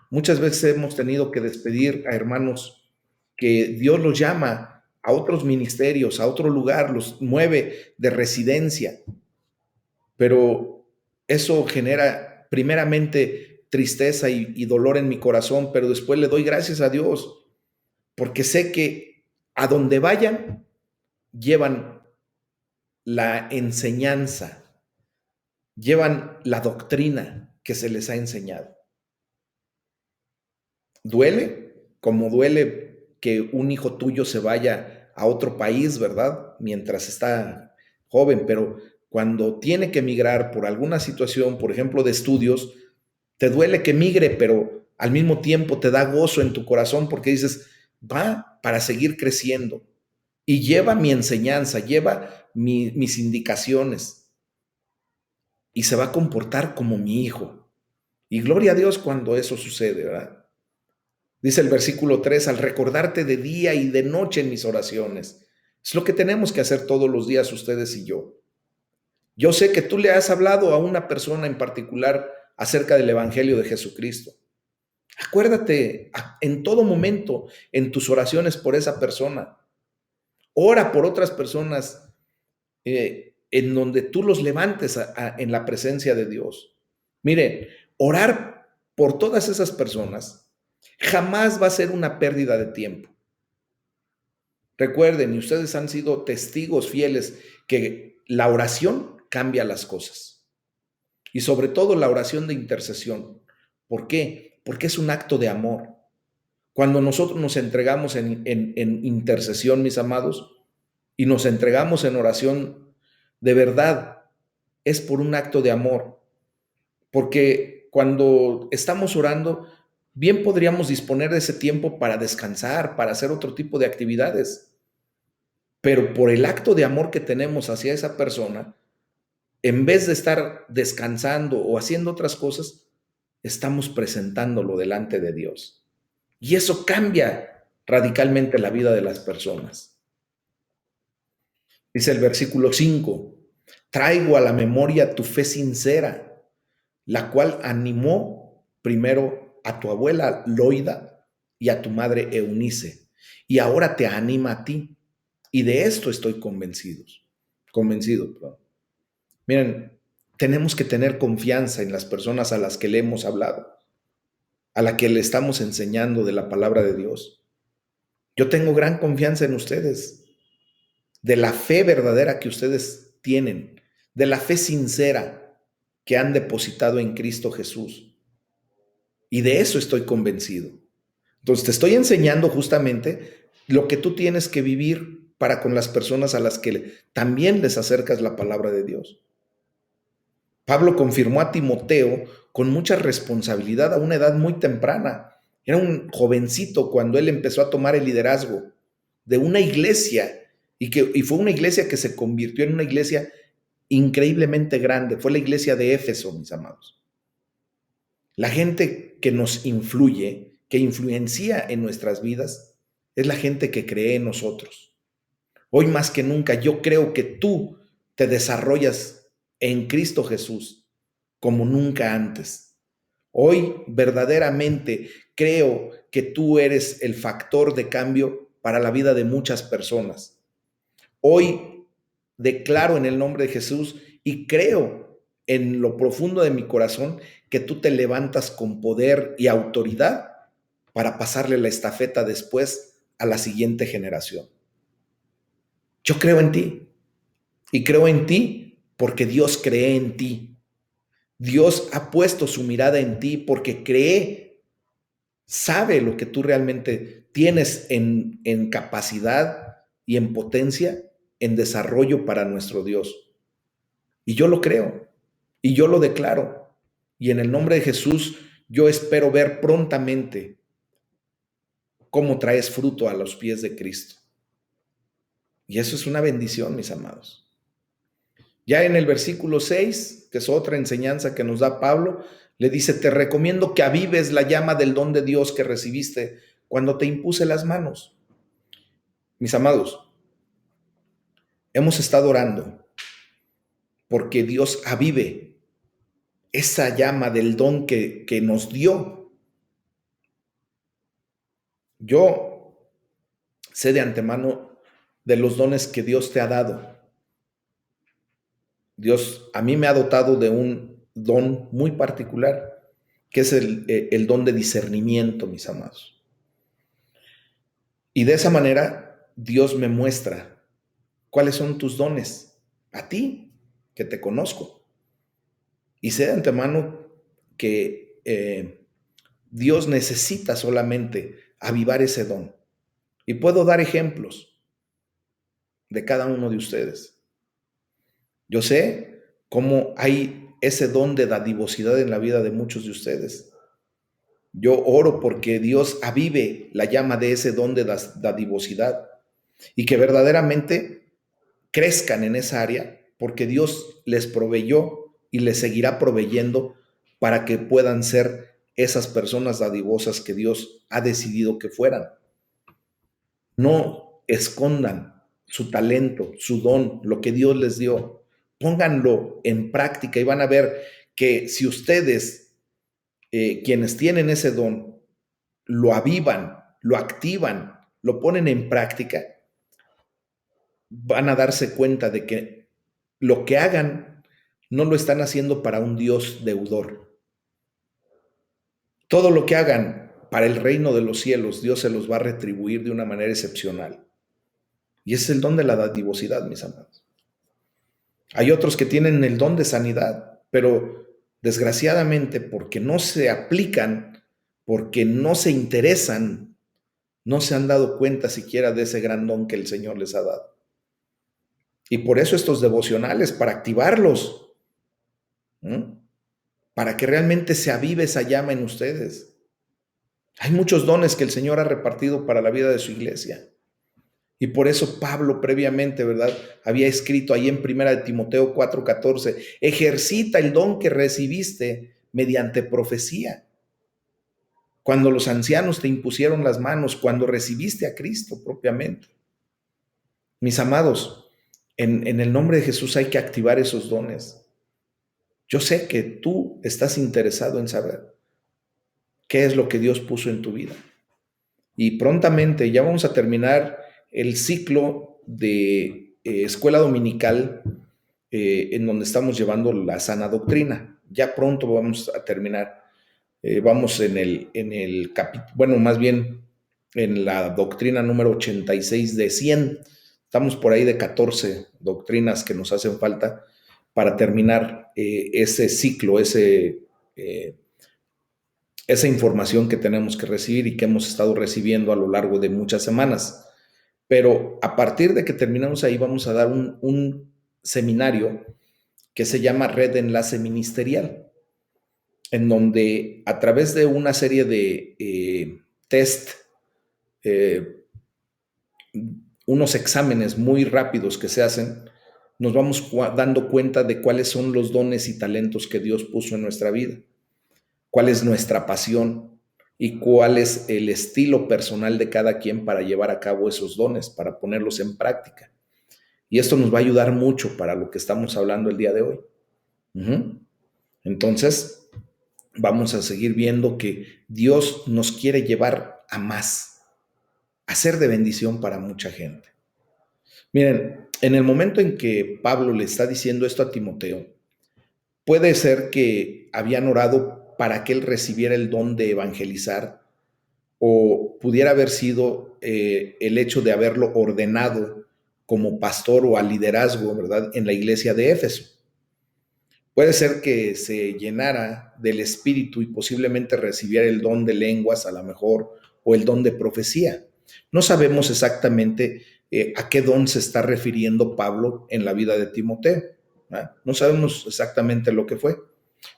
muchas veces hemos tenido que despedir a hermanos que Dios los llama a otros ministerios, a otro lugar, los mueve de residencia, pero eso genera primeramente tristeza y dolor en mi corazón, pero después le doy gracias a Dios porque sé que a donde vayan llevan la enseñanza, llevan la doctrina que se les ha enseñado. Duele, como duele que un hijo tuyo se vaya a otro país, ¿verdad? Mientras está joven, pero cuando tiene que emigrar por alguna situación, por ejemplo, de estudios, te duele que migre, pero al mismo tiempo te da gozo en tu corazón porque dices, va para seguir creciendo y lleva mi enseñanza, lleva mis indicaciones y se va a comportar como mi hijo. Y gloria a Dios cuando eso sucede, ¿verdad? Dice el versículo 3, al recordarte de día y de noche en mis oraciones. Es lo que tenemos que hacer todos los días ustedes y yo. Yo sé que tú le has hablado a una persona en particular acerca del Evangelio de Jesucristo. Acuérdate en todo momento en tus oraciones por esa persona. Ora por otras personas en donde tú los levantes en la presencia de Dios. Miren, orar por todas esas personas jamás va a ser una pérdida de tiempo. Recuerden, y ustedes han sido testigos fieles, que la oración cambia las cosas. Y sobre todo la oración de intercesión. ¿Por qué? Porque es un acto de amor. Cuando nosotros nos entregamos en intercesión, mis amados, y nos entregamos en oración, de verdad, es por un acto de amor. Porque cuando estamos orando, bien podríamos disponer de ese tiempo para descansar, para hacer otro tipo de actividades. Pero por el acto de amor que tenemos hacia esa persona, en vez de estar descansando o haciendo otras cosas, estamos presentándolo delante de Dios. Y eso cambia radicalmente la vida de las personas. Dice el versículo 5, traigo a la memoria tu fe sincera, la cual animó primero a tu abuela Loida y a tu madre Eunice, y ahora te anima a ti. Y de esto estoy convencido. Perdón. Miren, tenemos que tener confianza en las personas a las que le hemos hablado, a la que le estamos enseñando de la palabra de Dios. Yo tengo gran confianza en ustedes, de la fe verdadera que ustedes tienen, de la fe sincera que han depositado en Cristo Jesús. Y de eso estoy convencido. Entonces te estoy enseñando justamente lo que tú tienes que vivir para con las personas a las que también les acercas la palabra de Dios. Pablo confirmó a Timoteo con mucha responsabilidad a una edad muy temprana. Era un jovencito cuando él empezó a tomar el liderazgo de una iglesia y fue una iglesia que se convirtió en una iglesia increíblemente grande. Fue la iglesia de Éfeso, mis amados. La gente que nos influye, que influencia en nuestras vidas, es la gente que cree en nosotros. Hoy más que nunca, yo creo que tú te desarrollas en Cristo Jesús como nunca antes. Hoy verdaderamente creo que tú eres el factor de cambio para la vida de muchas personas. Hoy declaro en el nombre de Jesús y creo en lo profundo de mi corazón que tú te levantas con poder y autoridad para pasarle la estafeta después a la siguiente generación. Yo creo en ti y creo en ti porque Dios cree en ti. Dios ha puesto su mirada en ti porque cree, sabe lo que tú realmente tienes en capacidad y en potencia, en desarrollo para nuestro Dios. Y yo lo creo y yo lo declaro. Y en el nombre de Jesús, yo espero ver prontamente cómo traes fruto a los pies de Cristo. Y eso es una bendición, mis amados. Ya en el versículo 6, que es otra enseñanza que nos da Pablo, le dice, te recomiendo que avives la llama del don de Dios que recibiste cuando te impuse las manos. Mis amados, hemos estado orando porque Dios avive esa llama del don que nos dio. Yo sé de antemano de los dones que Dios te ha dado. Dios a mí me ha dotado de un don muy particular, que es el don de discernimiento, mis amados. Y de esa manera Dios me muestra cuáles son tus dones a ti, que te conozco. Y sé de antemano que Dios necesita solamente avivar ese don. Y puedo dar ejemplos de cada uno de ustedes. Yo sé cómo hay ese don de dadivosidad en la vida de muchos de ustedes. Yo oro porque Dios avive la llama de ese don de dadivosidad y que verdaderamente crezcan en esa área, porque Dios les proveyó y les seguirá proveyendo para que puedan ser esas personas dadivosas que Dios ha decidido que fueran. No escondan su talento, su don, lo que Dios les dio. Pónganlo en práctica y van a ver que si ustedes, quienes tienen ese don, lo avivan, lo activan, lo ponen en práctica, van a darse cuenta de que lo que hagan no lo están haciendo para un Dios deudor. Todo lo que hagan para el reino de los cielos, Dios se los va a retribuir de una manera excepcional. Y ese es el don de la dadivosidad, mis amados. Hay otros que tienen el don de sanidad, pero desgraciadamente porque no se aplican, porque no se interesan, no se han dado cuenta siquiera de ese gran don que el Señor les ha dado. Y por eso estos devocionales, para activarlos, ¿no? Para que realmente se avive esa llama en ustedes. Hay muchos dones que el Señor ha repartido para la vida de su iglesia. Y por eso Pablo previamente, ¿verdad? Había escrito ahí en 1 Timoteo 4:14, ejercita el don que recibiste mediante profecía. Cuando los ancianos te impusieron las manos, cuando recibiste a Cristo propiamente. Mis amados, en el nombre de Jesús hay que activar esos dones. Yo sé que tú estás interesado en saber qué es lo que Dios puso en tu vida. Y prontamente ya vamos a terminar el ciclo de escuela dominical en donde estamos llevando la sana doctrina. Ya pronto vamos a terminar. Vamos en el capítulo, bueno, más bien en la doctrina número 86 de 100. Estamos por ahí de 14 doctrinas que nos hacen falta para terminar ese ciclo, esa información que tenemos que recibir y que hemos estado recibiendo a lo largo de muchas semanas. Pero a partir de que terminamos ahí, vamos a dar un seminario que se llama Red de Enlace Ministerial, en donde a través de una serie de test, unos exámenes muy rápidos que se hacen, nos vamos dando cuenta de cuáles son los dones y talentos que Dios puso en nuestra vida, cuál es nuestra pasión y cuál es el estilo personal de cada quien para llevar a cabo esos dones, para ponerlos en práctica. Y esto nos va a ayudar mucho para lo que estamos hablando el día de hoy. Entonces, vamos a seguir viendo que Dios nos quiere llevar a más, a ser de bendición para mucha gente. Miren, en el momento en que Pablo le está diciendo esto a Timoteo, puede ser que habían orado para que él recibiera el don de evangelizar, o pudiera haber sido el hecho de haberlo ordenado como pastor o al liderazgo, ¿verdad?, en la iglesia de Éfeso. Puede ser que se llenara del Espíritu y posiblemente recibiera el don de lenguas a lo mejor, o el don de profecía. No sabemos exactamente a qué don se está refiriendo Pablo en la vida de Timoteo. No sabemos exactamente lo que fue.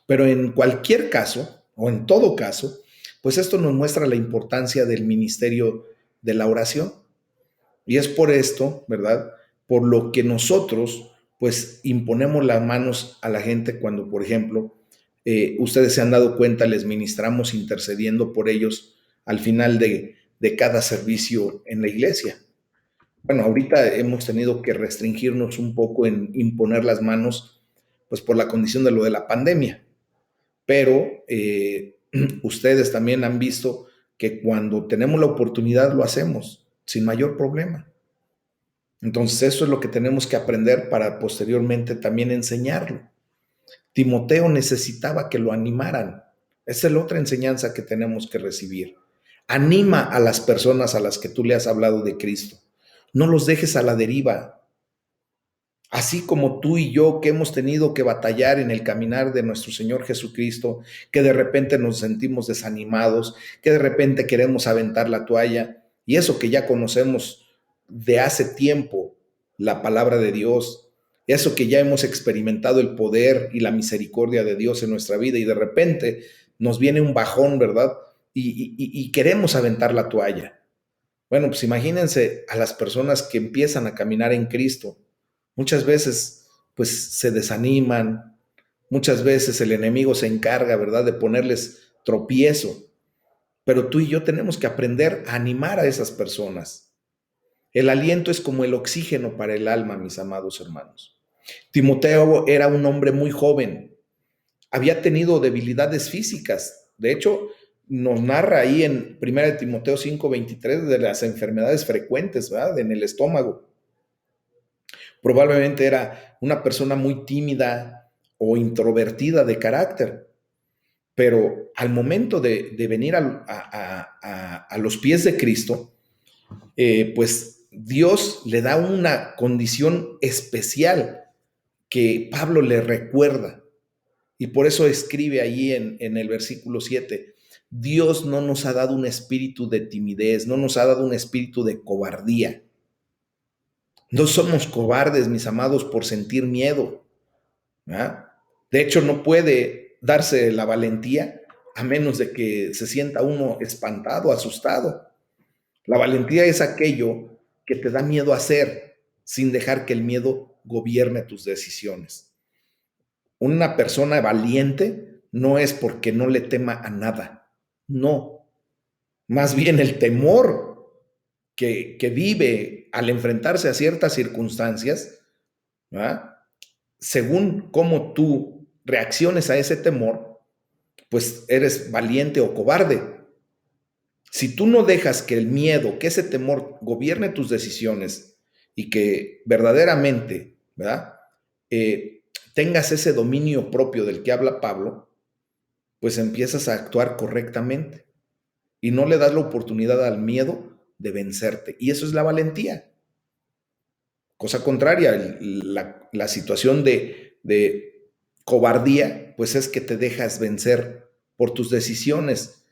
Pero en cualquier caso, o en todo caso, pues esto nos muestra la importancia del ministerio de la oración. Y es por esto, ¿verdad?, por lo que nosotros pues imponemos las manos a la gente cuando, por ejemplo, ustedes se han dado cuenta, les ministramos intercediendo por ellos al final de cada servicio en la iglesia. Bueno, ahorita hemos tenido que restringirnos un poco en imponer las manos, pues por la condición de lo de la pandemia. pero ustedes también han visto que cuando tenemos la oportunidad lo hacemos sin mayor problema. Entonces eso es lo que tenemos que aprender para posteriormente también enseñarlo. Timoteo necesitaba que lo animaran. Esa es la otra enseñanza que tenemos que recibir. Anima a las personas a las que tú le has hablado de Cristo. No los dejes a la deriva. Así como tú y yo que hemos tenido que batallar en el caminar de nuestro Señor Jesucristo, que de repente nos sentimos desanimados, que de repente queremos aventar la toalla, y eso que ya conocemos de hace tiempo, la palabra de Dios, eso que ya hemos experimentado el poder y la misericordia de Dios en nuestra vida, y de repente nos viene un bajón, ¿verdad? Y queremos aventar la toalla. Bueno, pues imagínense a las personas que empiezan a caminar en Cristo. Muchas veces, pues se desaniman, muchas veces el enemigo se encarga, ¿verdad?, de ponerles tropiezo. Pero tú y yo tenemos que aprender a animar a esas personas. El aliento es como el oxígeno para el alma, mis amados hermanos. Timoteo era un hombre muy joven, había tenido debilidades físicas. De hecho, nos narra ahí en 1 Timoteo 5:23 de las enfermedades frecuentes, ¿verdad?, en el estómago. Probablemente era una persona muy tímida o introvertida de carácter, pero al momento de venir a los pies de Cristo, pues Dios le da una condición especial que Pablo le recuerda. Y por eso escribe allí en el versículo 7, Dios no nos ha dado un espíritu de timidez, no nos ha dado un espíritu de cobardía. No somos cobardes, mis amados, por sentir miedo. ¿Verdad? De hecho, no puede darse la valentía a menos de que se sienta uno espantado, asustado. La valentía es aquello que te da miedo hacer sin dejar que el miedo gobierne tus decisiones. Una persona valiente no es porque no le tema a nada, no. Más bien el temor que vive al enfrentarse a ciertas circunstancias, ¿verdad?, según cómo tú reacciones a ese temor, pues eres valiente o cobarde. Si tú no dejas que el miedo, que ese temor gobierne tus decisiones y que verdaderamente, ¿verdad?, tengas ese dominio propio del que habla Pablo, pues empiezas a actuar correctamente y no le das la oportunidad al miedo de vencerte. Y eso es la valentía. Cosa contraria, la situación de cobardía, pues es que te dejas vencer por tus decisiones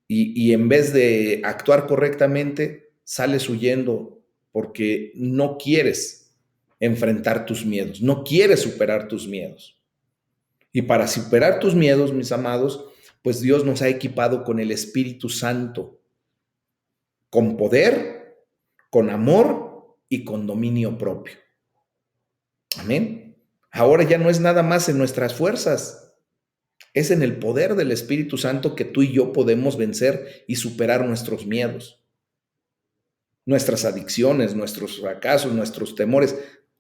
y en vez de actuar correctamente, sales huyendo porque no quieres enfrentar tus miedos, no quieres superar tus miedos. Y para superar tus miedos, mis amados, pues Dios nos ha equipado con el Espíritu Santo, con poder, con amor y con dominio propio. Amén. Ahora ya no es nada más en nuestras fuerzas, es en el poder del Espíritu Santo que tú y yo podemos vencer y superar nuestros miedos, nuestras adicciones, nuestros fracasos, nuestros temores.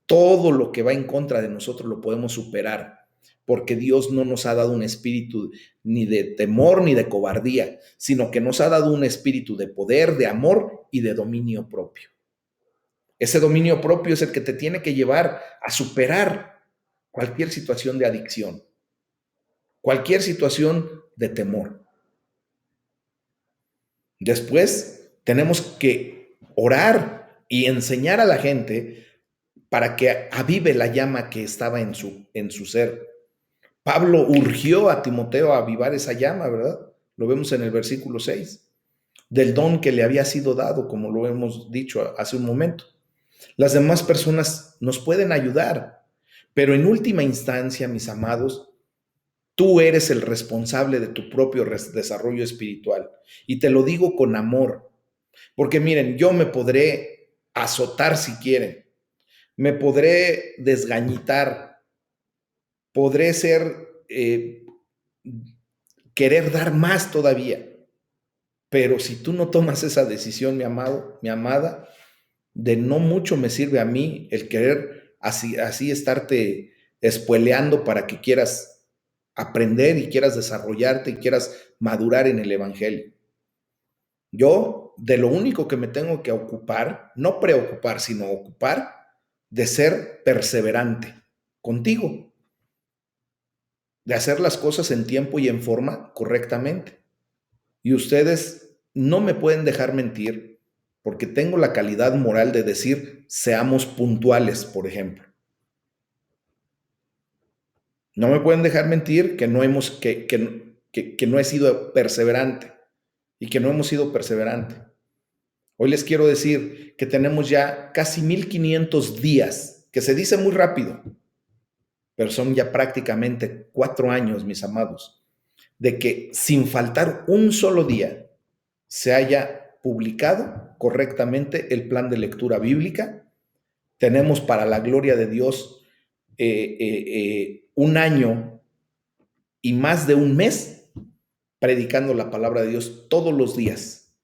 Todo lo que va en contra de nosotros lo podemos superar, porque Dios no nos ha dado un espíritu ni de temor ni de cobardía, sino que nos ha dado un espíritu de poder, de amor y de dominio propio. Ese dominio propio es el que te tiene que llevar a superar cualquier situación de adicción, cualquier situación de temor. Después tenemos que orar y enseñar a la gente para que avive la llama que estaba en su ser. Pablo urgió a Timoteo a avivar esa llama, ¿verdad? Lo vemos en el versículo 6, del don que le había sido dado, como lo hemos dicho hace un momento. Las demás personas nos pueden ayudar, pero en última instancia, mis amados, tú eres el responsable de tu propio desarrollo espiritual. Y te lo digo con amor, porque miren, yo me podré azotar si quieren, me podré desgañitar, podré querer dar más todavía, pero si tú no tomas esa decisión, mi amado, mi amada, de no mucho me sirve a mí el querer así estarte espueleando para que quieras aprender y quieras desarrollarte y quieras madurar en el Evangelio. Yo de lo único que me tengo que ocupar, no preocupar, sino ocupar, de ser perseverante contigo, de hacer las cosas en tiempo y en forma correctamente. Y ustedes no me pueden dejar mentir porque tengo la calidad moral de decir, seamos puntuales, por ejemplo. No me pueden dejar mentir que no he sido perseverante y que no hemos sido perseverantes. Hoy les quiero decir que tenemos ya casi 1500 días, que se dice muy rápido, pero son ya prácticamente 4 años, mis amados, de que sin faltar un solo día se haya publicado correctamente el plan de lectura bíblica. Tenemos para la gloria de Dios un año y más de un mes predicando la palabra de Dios todos los días.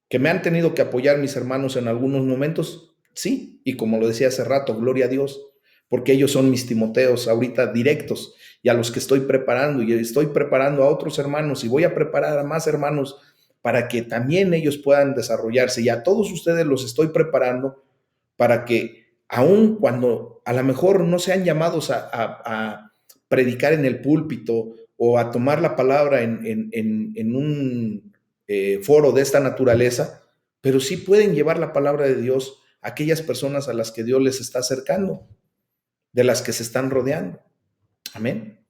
¿Que me han tenido que apoyar mis hermanos en algunos momentos? Sí, y como lo decía hace rato, gloria a Dios, porque ellos son mis Timoteos ahorita directos y a los que estoy preparando, y estoy preparando a otros hermanos y voy a preparar a más hermanos para que también ellos puedan desarrollarse, y a todos ustedes los estoy preparando para que aun cuando a lo mejor no sean llamados a predicar en el púlpito o a tomar la palabra en un foro de esta naturaleza, pero sí pueden llevar la palabra de Dios a aquellas personas a las que Dios les está acercando, de las que se están rodeando. Amén.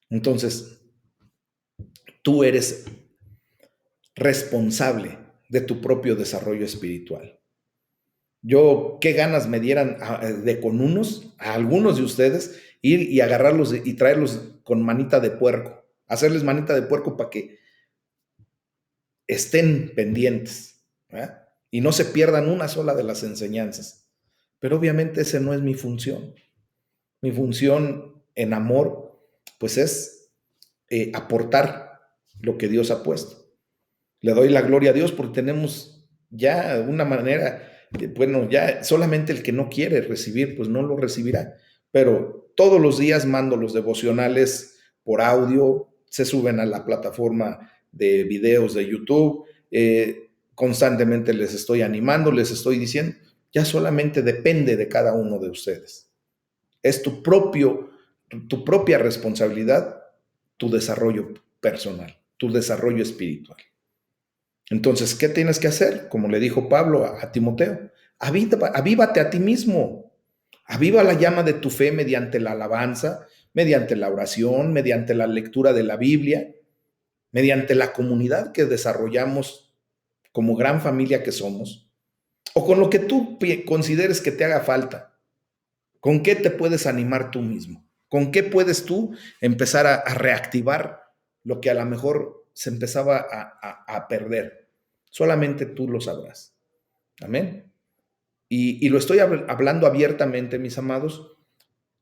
Entonces, tú eres responsable de tu propio desarrollo espiritual. Yo, qué ganas me dieran de con a algunos de ustedes, ir y agarrarlos y traerlos con manita de puerco, hacerles manita de puerco para que estén pendientes, ¿verdad? Y no se pierdan una sola de las enseñanzas. Pero obviamente esa no es mi función. Mi función en amor, pues es aportar lo que Dios ha puesto. Le doy la gloria a Dios porque tenemos ya una manera, bueno, ya solamente el que no quiere recibir, pues no lo recibirá. Pero todos los días mando los devocionales por audio, se suben a la plataforma de videos de YouTube, constantemente les estoy animando, les estoy diciendo, ya solamente depende de cada uno de ustedes. Es tu propia responsabilidad, tu desarrollo personal, tu desarrollo espiritual. Entonces, ¿qué tienes que hacer? Como le dijo Pablo a Timoteo, avívate a ti mismo, aviva la llama de tu fe mediante la alabanza, mediante la oración, mediante la lectura de la Biblia, mediante la comunidad que desarrollamos como gran familia que somos, o con lo que tú consideres que te haga falta. ¿Con qué te puedes animar tú mismo? ¿Con qué puedes tú empezar a reactivar lo que a lo mejor se empezaba a perder? Solamente tú lo sabrás. Amén. Y lo estoy hablando abiertamente, mis amados.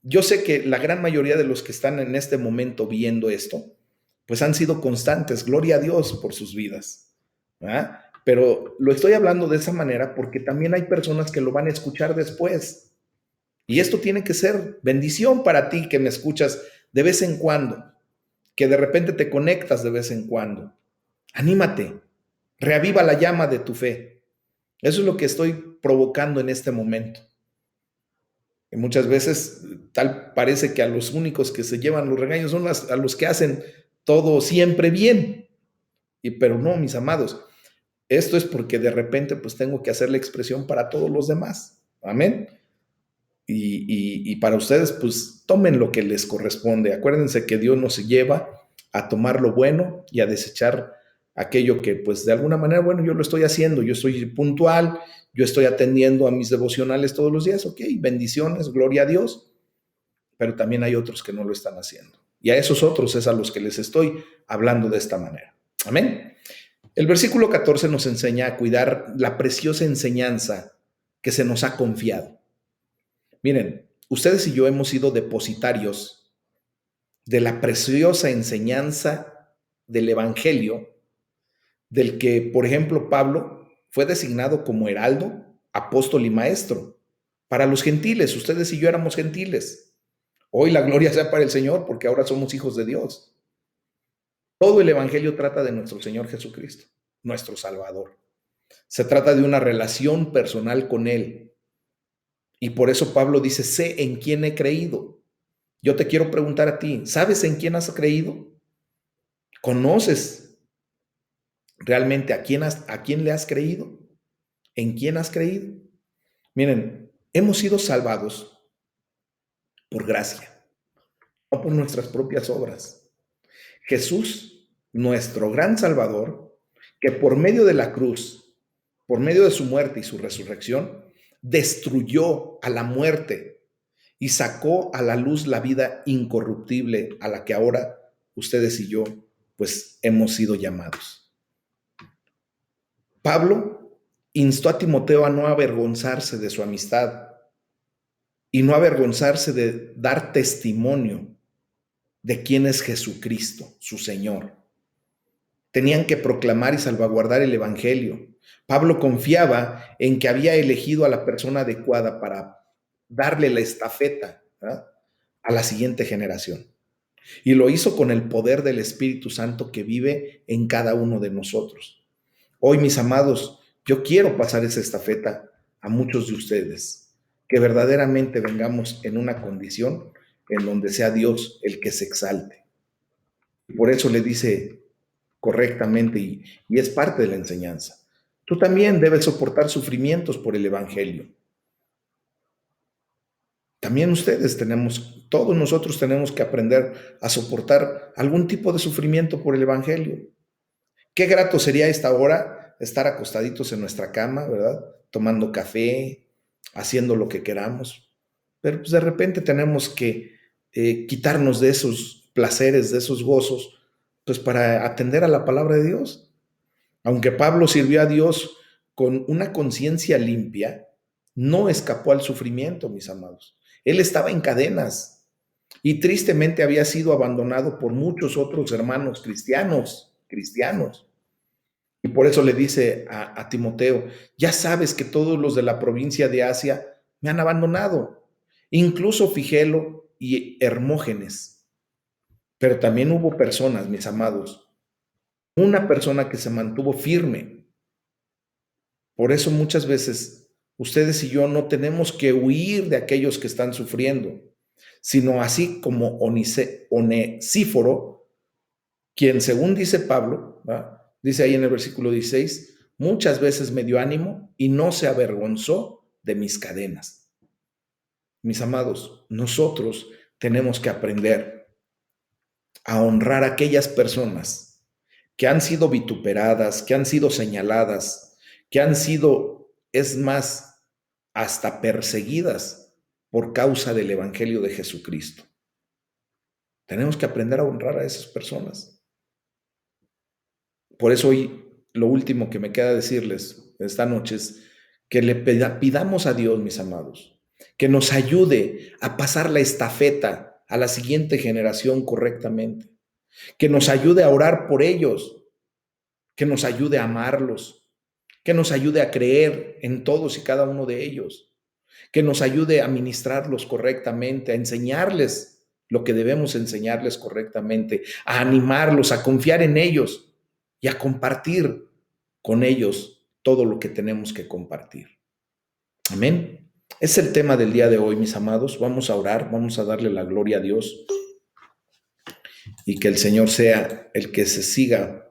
Yo sé que la gran mayoría de los que están en este momento viendo esto, pues han sido constantes. Gloria a Dios por sus vidas. ¿Verdad? Pero lo estoy hablando de esa manera porque también hay personas que lo van a escuchar después. Y esto tiene que ser bendición para ti que me escuchas de vez en cuando, que de repente te conectas de vez en cuando. Anímate, reaviva la llama de tu fe. Eso es lo que estoy provocando en este momento. Y muchas veces tal parece que a los únicos que se llevan los regaños son a los que hacen todo siempre bien. Pero no, mis amados, esto es porque de repente pues tengo que hacer la expresión para todos los demás. Amén. Y para ustedes, pues tomen lo que les corresponde. Acuérdense que Dios nos lleva a tomar lo bueno y a desechar aquello que, pues de alguna manera, bueno, yo lo estoy haciendo, yo estoy puntual, yo estoy atendiendo a mis devocionales todos los días, ok, bendiciones, gloria a Dios, pero también hay otros que no lo están haciendo. Y a esos otros es a los que les estoy hablando de esta manera. Amén. El versículo 14 nos enseña a cuidar la preciosa enseñanza que se nos ha confiado. Miren, ustedes y yo hemos sido depositarios de la preciosa enseñanza del Evangelio, del que, por ejemplo, Pablo fue designado como heraldo, apóstol y maestro. Para los gentiles, ustedes y yo éramos gentiles. Hoy la gloria sea para el Señor porque ahora somos hijos de Dios. Todo el Evangelio trata de nuestro Señor Jesucristo, nuestro Salvador. Se trata de una relación personal con Él. Y por eso Pablo dice, sé en quién he creído. Yo te quiero preguntar a ti, ¿sabes en quién has creído? ¿Conoces realmente a quién le has creído? ¿En quién has creído? Miren, hemos sido salvados por gracia, no por nuestras propias obras. Jesús, nuestro gran Salvador, que por medio de la cruz, por medio de su muerte y su resurrección, destruyó a la muerte y sacó a la luz la vida incorruptible a la que ahora ustedes y yo pues hemos sido llamados. Pablo instó a Timoteo a no avergonzarse de su amistad y no avergonzarse de dar testimonio de quién es Jesucristo, su Señor. Tenían que proclamar y salvaguardar el Evangelio. Pablo confiaba en que había elegido a la persona adecuada para darle la estafeta, ¿verdad?, a la siguiente generación. Y lo hizo con el poder del Espíritu Santo que vive en cada uno de nosotros. Hoy, mis amados, yo quiero pasar esa estafeta a muchos de ustedes, que verdaderamente vengamos en una condición en donde sea Dios el que se exalte. Y por eso le dice correctamente, y es parte de la enseñanza. Tú también debes soportar sufrimientos por el Evangelio. También todos nosotros tenemos que aprender a soportar algún tipo de sufrimiento por el Evangelio. Qué grato sería esta hora estar acostaditos en nuestra cama, ¿verdad? Tomando café, haciendo lo que queramos. Pero pues de repente tenemos que quitarnos de esos placeres, de esos gozos, pues para atender a la palabra de Dios. Aunque Pablo sirvió a Dios con una conciencia limpia, no escapó al sufrimiento, mis amados. Él estaba en cadenas y tristemente había sido abandonado por muchos otros hermanos cristianos. Y por eso le dice a Timoteo, ya sabes que todos los de la provincia de Asia me han abandonado, incluso Figelo y Hermógenes. Pero también hubo personas, mis amados, una persona que se mantuvo firme. Por eso muchas veces ustedes y yo no tenemos que huir de aquellos que están sufriendo, sino así como Onesíforo, quien según dice Pablo, ¿verdad?, dice ahí en el versículo 16, muchas veces me dio ánimo y no se avergonzó de mis cadenas. Mis amados, nosotros tenemos que aprender a honrar a aquellas personas que han sido vituperadas, que han sido señaladas, que han sido, es más, hasta perseguidas por causa del Evangelio de Jesucristo. Tenemos que aprender a honrar a esas personas. Por eso hoy lo último que me queda decirles esta noche es que le pidamos a Dios, mis amados, que nos ayude a pasar la estafeta a la siguiente generación correctamente, que nos ayude a orar por ellos, que nos ayude a amarlos, que nos ayude a creer en todos y cada uno de ellos, que nos ayude a ministrarlos correctamente, a enseñarles lo que debemos enseñarles correctamente, a animarlos, a confiar en ellos y a compartir con ellos todo lo que tenemos que compartir. Amén. Es el tema del día de hoy, mis amados. Vamos a orar, vamos a darle la gloria a Dios y que el Señor sea el que se siga